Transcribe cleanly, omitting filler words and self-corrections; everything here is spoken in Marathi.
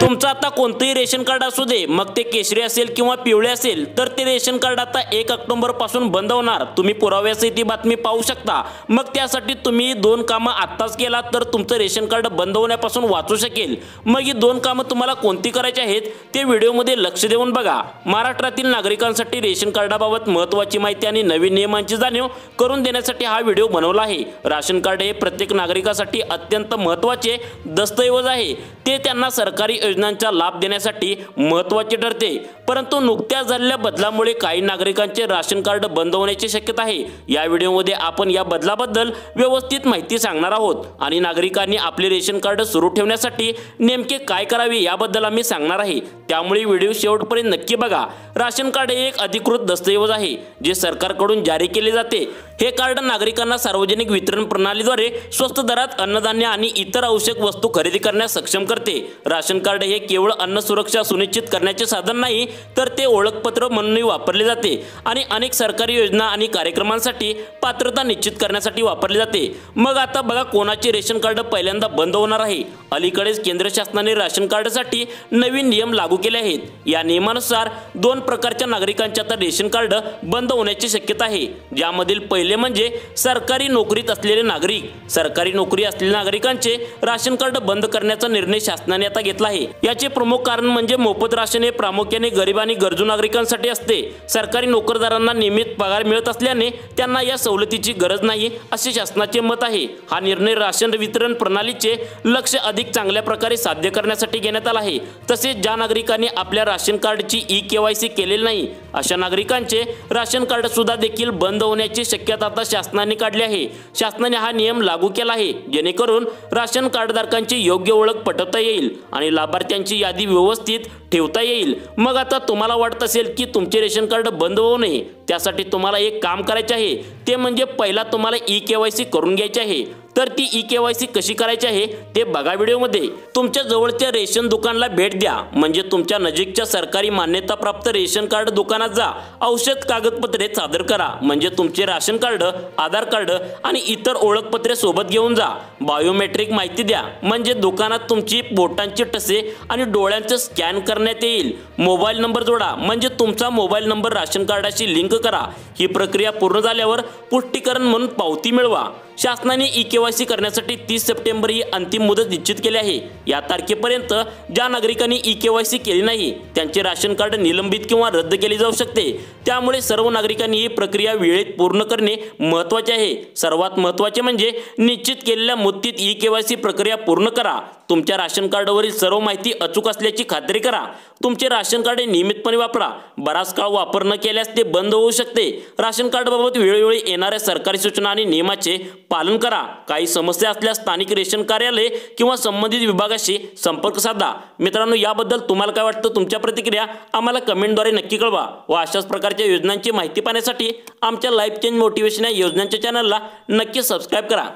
तुमचं आता कोणतेही रेशन कार्ड असू दे, मग ते केशरी असेल किंवा पिवळे असेल, तर ते रेशन कार्ड आता 1 ऑक्टोबर पासून बंद होणार। तुम्ही पुराव्यासहित ही बातमी पाहू शकता। मग त्यासाठी तुम्ही 2 कामं आत्ताच केला तर तुमचं रेशन कार्ड बंद होण्यापासून वाचू शकेल। मग ही 2 कामं तुम्हाला कोणती करायची आहेत ते व्हिडिओमध्ये लक्ष देऊन बघा। महाराष्ट्रातील नागरिकांसाठी रेशन कार्डाबाबत महत्त्वाची माहिती आणि नवीन नियमांची जाणीव करून देण्यासाठी हा व्हिडिओ बनवला आहे। राशन कार्ड हे प्रत्येक नागरिकासाठी अत्यंत महत्त्वाचे दस्तऐवज आहे। ते त्यांना सरकारी योजनांचा लाभ देण्यासाठी महत्त्वाचे ठरते। परंतु नुकत्याच झालेल्या बदलामुळे काही नागरिकांचे राशन कार्ड बंद होण्याची शक्यता आहे। या व्हिडिओमध्ये आपण या बदलाबद्दल व्यवस्थित माहिती सांगणार आहोत आणि नागरिकांनी आपले रेशन कार्ड सुरू ठेवण्यासाठी नेमके काय करावे याबद्दल आम्ही सांगणार आहे। त्यामुळे व्हिडिओ शेवटपर्यंत नक्की बघा। राशन कार्ड हे एक अधिकृत दस्तऐवज आहे जे सरकारकडून जारी केले जाते। हे कार्ड नागरिकांना सार्वजनिक वितरण प्रणालीद्वारे स्वस्त दरात अन्नधान्य आणि इतर आवश्यक वस्तू खरेदी करण्यास सक्षम करते। राशन कार्ड हे केवळ अन्न सुरक्षा सुनिश्चित करण्याचे साधन नाही, तर ते ओळखपत्र म्हणूनही वापरले जाते आणि अनेक सरकारी योजना आणि कार्यक्रमांसाठी पात्रता निश्चित करण्यासाठी वापरले जाते। मग आता बघा कोणाचे रेशन कार्ड पहिल्यांदा बंद होणार आहे। अलीकडेच केंद्र शासनाने राशन कार्डसाठी नवीन नियम लागू केले आहेत। या नियमानुसार 2 प्रकारच्या नागरिकांचे आता रेशन कार्ड बंद होण्याची शक्यता आहे। ज्यामधील पहिले म्हणजे सरकारी नोकरीत असलेले नागरिक। सरकारी नोकरी असलेल्या नागरिकांचे राशन कार्ड बंद करण्याचा निर्णय शासनाने आता घेतला आहे। याचे प्रमुख कारण म्हणजे मोफत राशन हे प्रामुख्याने गरीब आणि गरजू नागरिकांसाठी असते। सरकारी नोकरदारांना नियमित पगार मिळत असल्याने त्यांना या सवलतीची गरज नाही असे शासनाचे मत आहे। हा निर्णय राशन वितरण प्रणालीचे लक्ष्य अधिक चांगल्या प्रकारे साध्य करण्यासाठी घेण्यात आला आहे। तसेच ज्या नागरिकांनी आपल्या राशन कार्डची ई-केवायसी केलेली नाही अशा नागरिकांचे राशन कार्ड सुद्धा देखील बंद होण्याची शक्यता आता शासनाने काढली आहे। शासनाने हा नियम लागू केला आहे जेणेकरून राशन कार्डधारकांची योग्य ओळख पटवता येईल आणि लाभार्थ्यांची यादी व्यवस्थित ठेवता येईल। मग आता तुम्हाला वाटत असेल की तुमचे रेशन कार्ड बंद होऊ नये, त्यासाठी तुम्हाला एक काम करायचे आहे, ते म्हणजे पहिला तुम्हाला ई-केवायसी करून घ्यायची आहे। तर ती ई-केवायसी कशी करायची आहे ते बघा व्हिडिओमध्ये। तुमच्या जवळच्या रेशन दुकानाला भेट द्या, म्हणजे तुमच्या नजीकच्या सरकारी मान्यताप्राप्त रेशन कार्ड दुकानात जा। औषध कागदपत्रे सादर करा, म्हणजे तुमचे राशन कार्ड, आधार कार्ड आणि इतर ओळखपत्रे सोबत घेऊन जा। बायोमेट्रिक माहिती द्या, म्हणजे दुकानात तुमची बोटांची ठसे आणि डोळ्यांचे स्कॅन करण्यात येईल। मोबाईल नंबर जोडा, म्हणजे तुमचा मोबाईल नंबर राशन कार्डाशी लिंक करा। ही प्रक्रिया पूर्ण झाल्यावर पुष्टीकरण म्हणून पावती मिळवा। शासनाने ई-केवायसी करण्यासाठी 30 सप्टेंबर ही अंतिम मुदत निश्चित केली आहे। या तारखेपर्यंत ज्या नागरिकांनी ई-केवायसी केली नाही त्यांचे राशन कार्ड निलंबित किंवा रद्द केले जाऊ शकते। त्यामुळे सर्व नागरिकांनी ही प्रक्रिया वेळेत पूर्ण करणे महत्त्वाचे आहे। सर्वात महत्त्वाचे म्हणजे निश्चित केलेल्या मुदतीत ई-केवायसी प्रक्रिया पूर्ण करा। तुमच्या राशन कार्डवरील सर्व माहिती अचूक असल्याची खात्री करा। तुमचे राशन कार्ड नियमितपणे वापरा। बराच काळ वापर न केल्यास ते बंद होऊ शकते। राशन कार्डबाबत वेळोवेळी येणाऱ्या सरकारी सूचना आणि नियमाचे पालन करा। काही समस्या असल्यास स्थानिक रेशन कार्यालय किंवा संबंधित विभागाशी संपर्क साधा। मित्रांनो, याबद्दल तुम्हाला काय वाटतं? तुमच्या प्रतिक्रिया आम्हाला कमेंटद्वारे नक्की कळवा व अशाच प्रकारच्या योजनांची माहिती पाहण्यासाठी आमच्या लाईफ चेंज मोटिवेशन या योजनांच्या चॅनलला नक्की सबस्क्राईब करा।